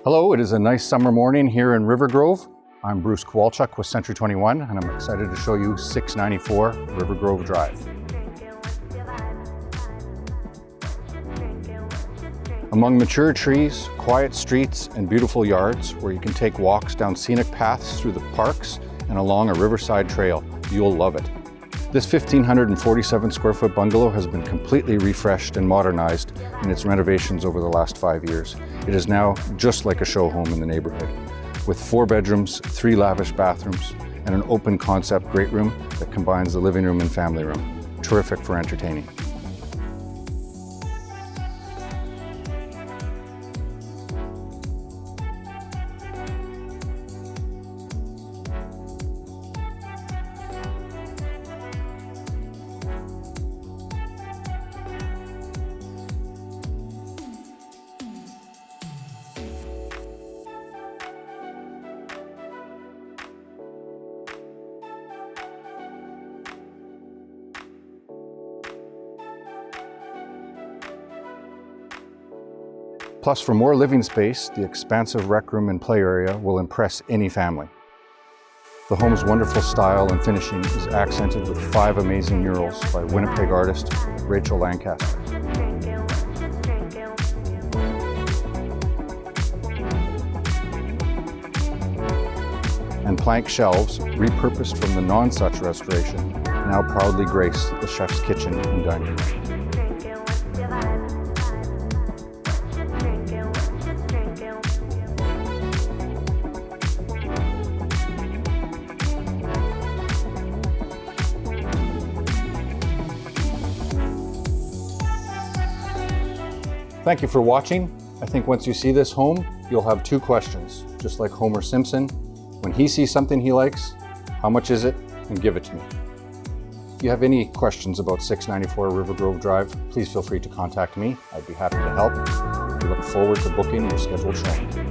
Hello, it is a nice summer morning here in Rivergrove. I'm Bruce Kowalchuk with Century 21 and I'm excited to show you 694 Rivergrove Drive. Among mature trees, quiet streets, and beautiful yards where you can take walks down scenic paths through the parks and along a riverside trail, you'll love it. This 1,547 square foot bungalow has been completely refreshed and modernized in its renovations over the last 5 years. It is now just like a show home in the neighborhood, with 4 bedrooms, 3 lavish bathrooms, and an open concept great room that combines the living room and family room. Terrific for entertaining. Plus, for more living space, the expansive rec room and play area will impress any family. The home's wonderful style and finishing is accented with 5 amazing murals by Winnipeg artist Rachel Lancaster. And plank shelves, repurposed from the Nonsuch Restoration, now proudly grace the chef's kitchen and dining room. Thank you for watching. I think once you see this home, you'll have 2 questions, just like Homer Simpson. When he sees something he likes, how much is it? And give it to me. If you have any questions about 694 Rivergrove Drive, please feel free to contact me. I'd be happy to help. We look forward to booking your scheduled showing.